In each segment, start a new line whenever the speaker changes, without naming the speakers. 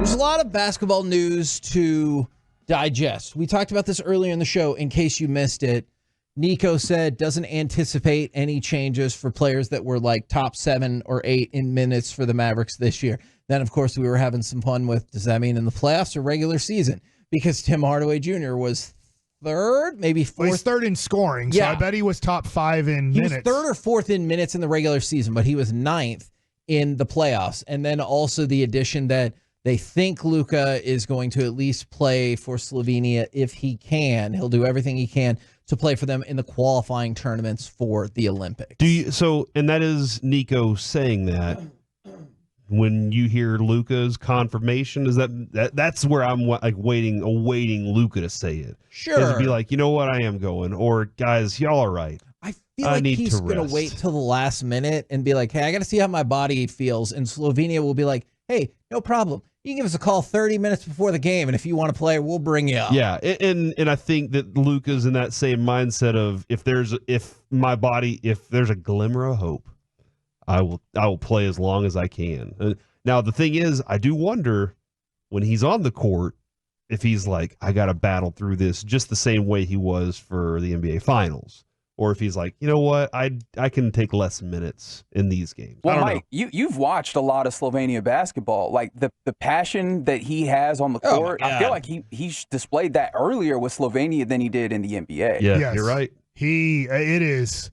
There's a lot of basketball news to digest. We talked about this earlier in the show. In case you missed it, Nico said doesn't anticipate any changes for players that were like top 7 or 8 in minutes for the Mavericks this year. Then, of course, we were having some fun with, does that mean in the playoffs or regular season? Because Tim Hardaway Jr. was third, maybe fourth.
Well, he's third in scoring, so I bet he was top 5 in minutes.
He was third or fourth in minutes in the regular season, but he was 9th in the playoffs. And then also the addition that they think Luka is going to at least play for Slovenia if he can. He'll do everything he can to play for them in the qualifying tournaments for the Olympics.
And that is Nico saying that. When you hear Luka's confirmation, is that's where I'm like awaiting Luka to say it.
Sure,
to be like, you know what, I am going, or guys, y'all are right.
I feel like he's going to wait till the last minute and be like, hey, I got to see how my body feels, and Slovenia will be like, hey, no problem. You can give us a call 30 minutes before the game, and if you want to play, we'll bring you up.
Yeah, and I think that Luka's in that same mindset of if there's a glimmer of hope, I will play as long as I can. Now the thing is, I do wonder when he's on the court if he's like, I got to battle through this just the same way he was for the NBA Finals. Or if he's like, you know what, I can take less minutes in these games.
Well, Mike, you've watched a lot of Slovenia basketball. Like the passion that he has on the court, I feel like he displayed that earlier with Slovenia than he did in the NBA.
Yeah, yes. You're right.
It is.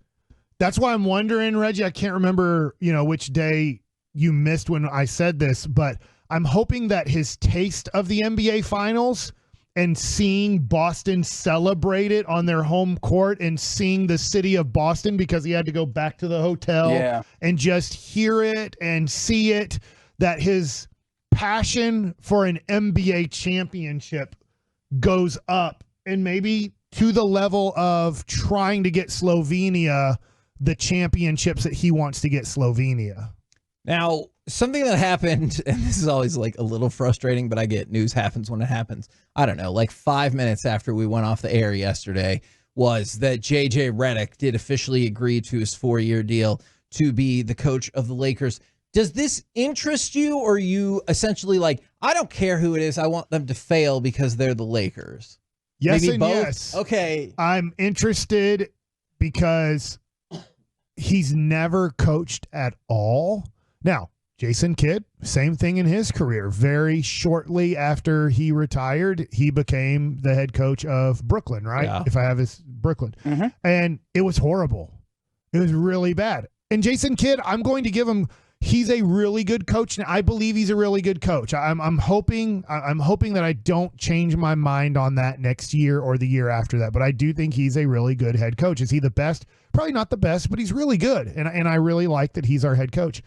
That's why I'm wondering, Reggie, I can't remember, which day you missed when I said this, but I'm hoping that his taste of the NBA Finals and seeing Boston celebrate it on their home court and seeing the city of Boston, because he had to go back to the hotel and just hear it and see it, that his passion for an NBA championship goes up and maybe to the level of trying to get Slovenia the championships that he wants to get Slovenia.
Now, something that happened, and this is always like a little frustrating, but I get news happens when it happens. I don't know, like 5 minutes after we went off the air yesterday, was that JJ Redick did officially agree to his 4-year deal to be the coach of the Lakers. Does this interest you, or are you essentially like, I don't care who it is, I want them to fail because they're the Lakers?
Yes.
Maybe
and
both?
yes.
Okay.
I'm interested because he's never coached at all. Now, Jason Kidd, same thing in his career. Very shortly after he retired, he became the head coach of Brooklyn, right?
Yeah.
If I have his Brooklyn. Mm-hmm. And it was horrible. It was really bad. And Jason Kidd, I'm going to give him, he's a really good coach. Now, I believe he's a really good coach. I'm hoping that I don't change my mind on that next year or the year after that. But I do think he's a really good head coach. Is he the best? Probably not the best, but he's really good. And I really like that he's our head coach.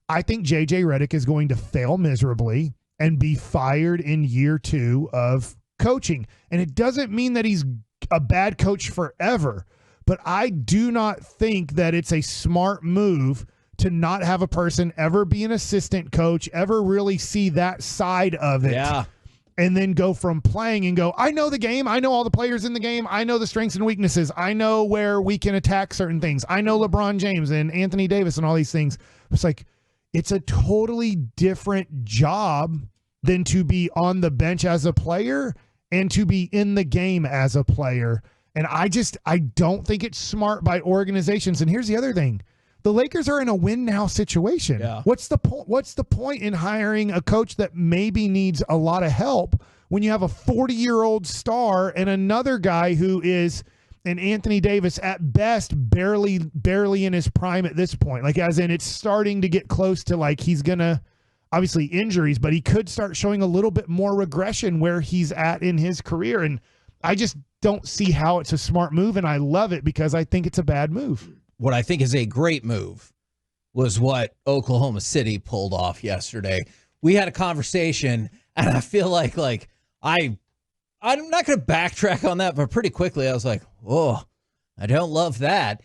I think JJ Redick is going to fail miserably and be fired in year 2 of coaching. And it doesn't mean that he's a bad coach forever, but I do not think that it's a smart move to not have a person ever be an assistant coach, ever really see that side of it.
Yeah.
And then go from playing and go, I know the game. I know all the players in the game. I know the strengths and weaknesses. I know where we can attack certain things. I know LeBron James and Anthony Davis and all these things. It's like, it's a totally different job than to be on the bench as a player and to be in the game as a player. And I don't think it's smart by organizations. And here's the other thing. The Lakers are in a win now situation.
Yeah.
What's the point in hiring a coach that maybe needs a lot of help when you have a 40-year-old star and another guy who is an Anthony Davis at best barely in his prime at this point? Like, as in, it's starting to get close to like he's gonna, obviously injuries, but he could start showing a little bit more regression where he's at in his career. And I just don't see how it's a smart move, and I love it because I think it's a bad move.
What I think is a great move was what Oklahoma City pulled off yesterday. We had a conversation, and I feel like I'm not going to backtrack on that, but pretty quickly I was like, oh, I don't love that.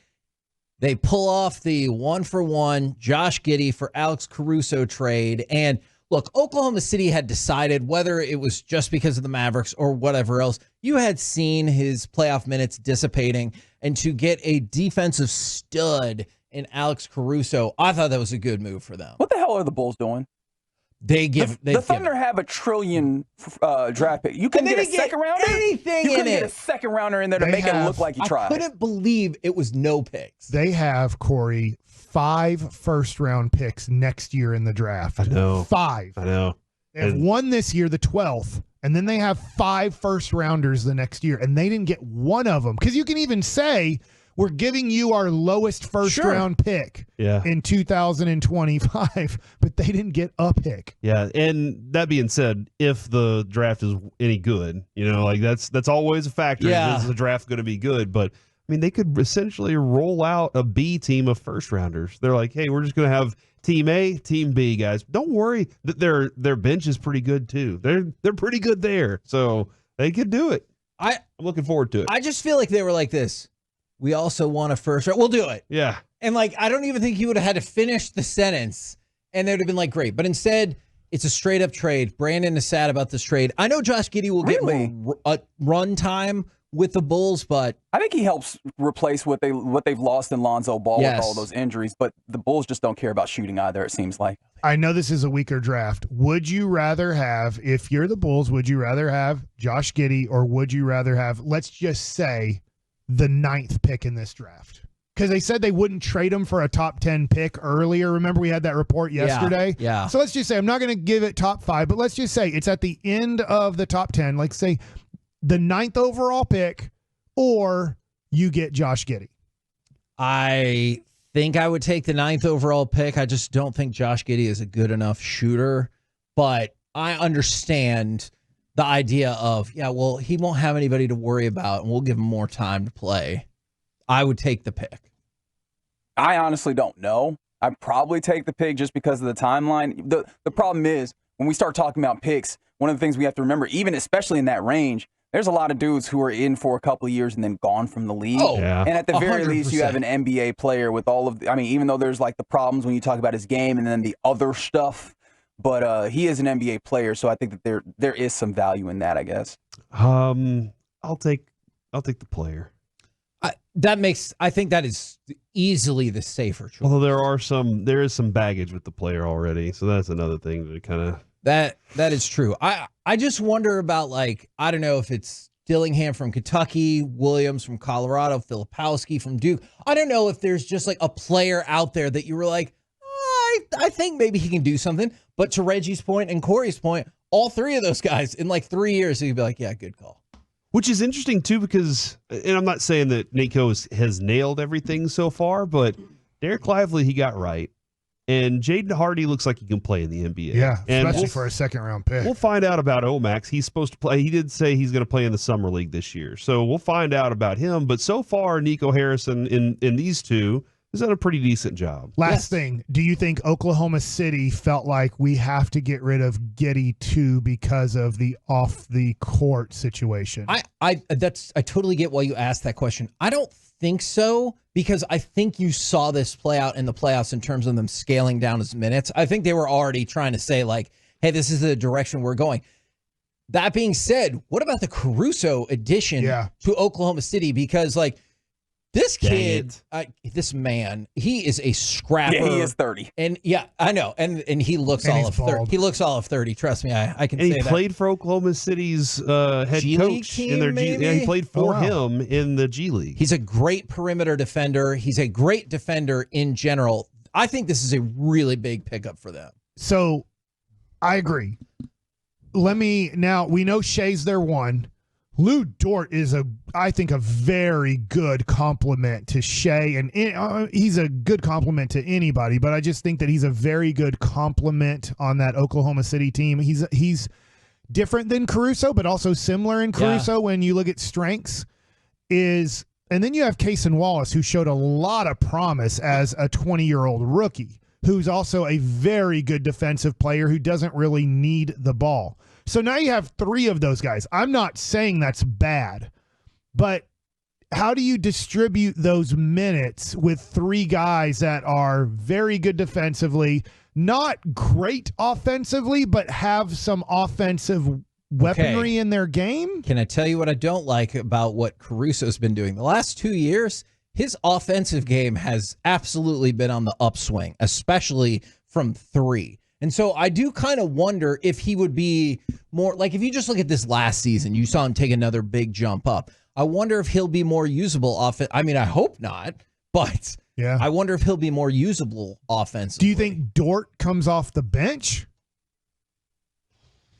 They pull off the 1-for-1 Josh Giddey for Alex Caruso trade. And look, Oklahoma City had decided, whether it was just because of the Mavericks or whatever else, you had seen his playoff minutes dissipating, and to get a defensive stud in Alex Caruso, I thought that was a good move for them.
What the hell are the Bulls doing? The Thunder have a trillion draft pick. You can get a second rounder.
Anything
you
in
get a second rounder in there to make it look like you tried.
I couldn't believe it was no picks.
They have, Corey, 5 first-round picks next year in the draft.
I know.
5.
I know.
They have one this year, the 12th, and then they have 5 first-rounders the next year, and they didn't get one of them. Because you can even say, we're giving you our lowest first-round pick in 2025, but they didn't get a pick.
Yeah, and that being said, if the draft is any good, like that's always a factor.
Yeah.
Is the draft going to be good? But I mean, they could essentially roll out a B team of first rounders. They're like, hey, we're just going to have team A, team B, guys. Don't worry that their bench is pretty good too. They're pretty good there, so they could do it. I'm looking forward to it.
I just feel like they were like this. We also want a first round. We'll do it.
Yeah.
And I don't even think he would have had to finish the sentence, and they would have been like, great. But instead, it's a straight up trade. Brandon is sad about this trade. I know Josh Giddey will get more run time with the Bulls, but
I think he helps replace what they've lost in Lonzo Ball with all those injuries. But the Bulls just don't care about shooting either, it seems like.
I know this is a weaker draft. Would you rather have, if you're the Bulls, would you rather have Josh Giddey, or would you rather have, let's just say, the 9th pick in this draft? Because they said they wouldn't trade him for a top 10 pick earlier. Remember, we had that report yesterday?
Yeah.
So let's just say, I'm not going to give it top 5, but let's just say it's at the end of the top 10. Like, say, the 9th overall pick, or you get Josh Giddey.
I think I would take the 9th overall pick. I just don't think Josh Giddey is a good enough shooter. But I understand the idea of, he won't have anybody to worry about, and we'll give him more time to play. I would take the pick.
I honestly don't know. I'd probably take the pick just because of the timeline. The problem is, when we start talking about picks, one of the things we have to remember, even especially in that range, there's a lot of dudes who are in for a couple of years and then gone from the league.
Oh,
yeah.
And at the very
100%.
least, you have an NBA player with all of, even though there's the problems when you talk about his game and then the other stuff, but he is an NBA player, so I think that there is some value in that, I guess.
I'll take the player.
I think that is easily the safer choice.
Although there is some baggage with the player already, so that's another thing to kind of.
That is true. I just wonder about, I don't know if it's Dillingham from Kentucky, Williams from Colorado, Filipowski from Duke. I don't know if there's just a player out there that you were like, I think maybe he can do something. But to Reggie's point and Corey's point, all 3 of those guys in 3 years, you'd be like, yeah, good call.
Which is interesting too, because, and I'm not saying that Nico has nailed everything so far, but Derek Lively, he got right. And Jaden Hardy looks like he can play in the NBA.
Yeah,
and
especially for a second-round pick.
We'll find out about Omax. He's supposed to play. He did say he's going to play in the Summer League this year. So we'll find out about him. But so far, Nico Harrison in these two has done a pretty decent job.
Last thing, do you think Oklahoma City felt like we have to get rid of Getty too because of the off-the-court situation?
I totally get why you asked that question. I don't think so, because I think you saw this play out in the playoffs in terms of them scaling down his minutes. I think they were already trying to say, hey, this is the direction we're going. That being said, what about the Caruso addition to Oklahoma City? Because, this kid, this man, he is a scrapper.
Yeah, he is 30.
And I know. And he looks all of 30. He looks all of 30. Trust me, I can say that.
And he played for Oklahoma City's head
G
coach
League team,
in their
maybe?
he played for him in the G League.
He's a great perimeter defender. He's a great defender in general. I think this is a really big pickup for them.
So, I agree. We know Shea's their one. Lou Dort is I think a very good compliment to Shea, and he's a good compliment to anybody, but I just think that he's a very good compliment on that Oklahoma City team. He's different than Caruso, but also similar in Caruso when you look at strengths. And then you have Cason Wallace, who showed a lot of promise as a 20-year-old rookie, who's also a very good defensive player who doesn't really need the ball. So now you have 3 of those guys. I'm not saying that's bad, but how do you distribute those minutes with 3 guys that are very good defensively, not great offensively, but have some offensive weaponry in their game?
Can I tell you what I don't like about what Caruso's been doing? The last 2 years, his offensive game has absolutely been on the upswing, especially from 3. And so I do kind of wonder if he would be more like, if you just look at this last season, you saw him take another big jump up. I wonder if he'll be more usable I mean, I hope not, but
Yeah.
I wonder if he'll be more usable offensively.
Do you think Dort comes off the bench?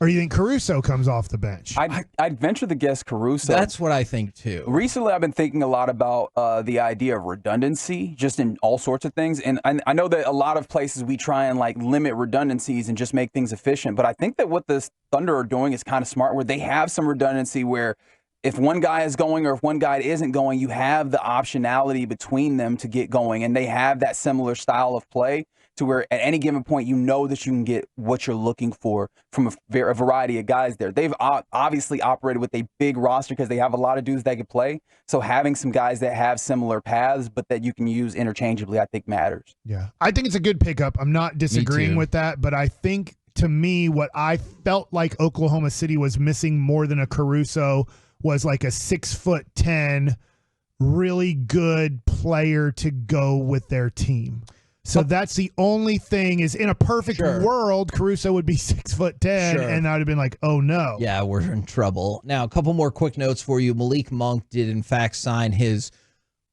Or do you think Caruso comes off the bench?
I'd venture to guess Caruso.
That's what I think too.
Recently, I've been thinking a lot about the idea of redundancy, just in all sorts of things. And I know that a lot of places we try and like limit redundancies and just make things efficient. But I think that what the Thunder are doing is kind of smart, where they have some redundancy where if one guy is going or if one guy isn't going, you have the optionality between them to get going. And they have that similar style of play to where at any given point, you know that you can get what you're looking for from a variety of guys there. They've obviously operated with a big roster because they have a lot of dudes that can play. So having some guys that have similar paths, but that you can use interchangeably, I think matters.
Yeah. I think it's a good pickup. I'm not disagreeing with that, but I think to me, what I felt like Oklahoma City was missing more than a Caruso was like a 6'10", really good player to go with their team. So that's the only thing is, in a perfect world, Caruso would be 6'10", and I would have been like, oh no.
Yeah, we're in trouble. Now, a couple more quick notes for you. Malik Monk did in fact sign his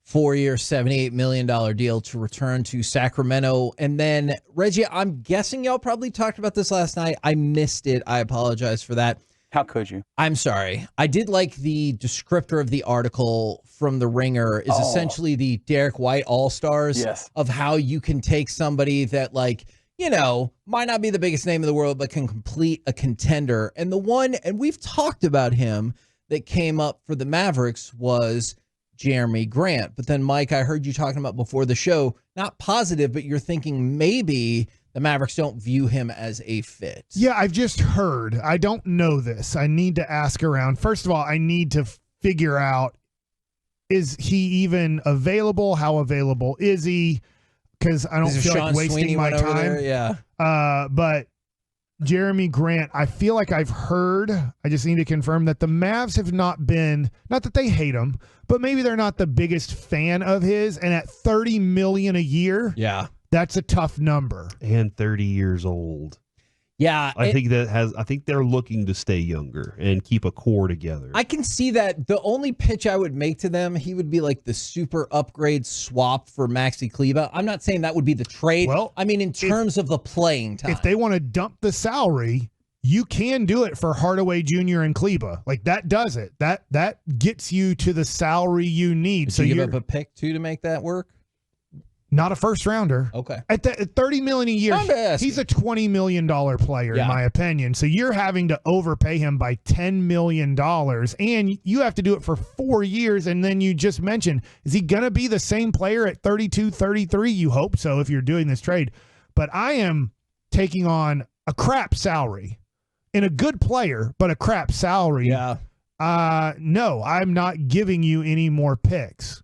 4-year, $78 million deal to return to Sacramento. And then, Reggie, I'm guessing y'all probably talked about this last night. I missed it. I apologize for that.
How could you?
I'm sorry. I did like the descriptor of the article from The Ringer is essentially the Derek White All-Stars of how you can take somebody that, like, you know, might not be the biggest name in the world, but can complete a contender. And the one, and we've talked about him, that came up for the Mavericks was Jeremy Grant. But then, Mike, I heard you talking about before the show, not positive, but you're thinking maybe the Mavericks don't view him as a fit.
Yeah, I've just heard. I don't know this. I need to ask around. First of all, I need to figure out, is he even available? How available is he? Because I don't feel like wasting my time.
Yeah.
But Jeremy Grant, I feel like I've heard, I just need to confirm that the Mavs have not been, not that they hate him, but maybe they're not the biggest fan of his. And at $30 million a year, that's a tough number.
And 30 years old.
Yeah.
I think they're looking to stay younger and keep a core together.
I can see that. The only pitch I would make to them, he would be like the super upgrade swap for Maxi Kleber. I'm not saying that would be the trade.
Well,
I mean, in terms of the playing time.
If they want to dump the salary, you can do it for Hardaway Jr. and Kleber. Like, that does it. That gets you to the salary you need.
So you give up a pick too to make that work?
Not a first rounder.
Okay.
At $30 million a year, he's a $20 million player, in my opinion. So you're having to overpay him by $10 million, and you have to do it for 4 years. And then you just mentioned, is he going to be the same player at 32, 33? You hope so if you're doing this trade. But I am taking on a crap salary in a good player, but a crap salary.
Yeah.
No, I'm not giving you any more picks.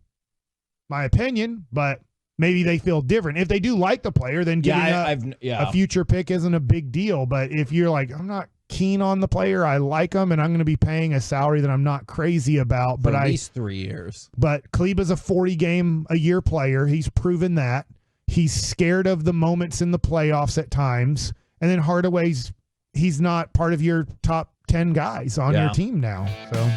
My opinion, but maybe they feel different. If they do like the player, then giving a future pick isn't a big deal. But if you're like, I'm not keen on the player, I like him, and I'm going to be paying a salary that I'm not crazy about.
For at least 3 years.
But Kleber's a 40-game-a-year player. He's proven that. He's scared of the moments in the playoffs at times. And then Hardaway's, he's not part of your top 10 guys on your team now. So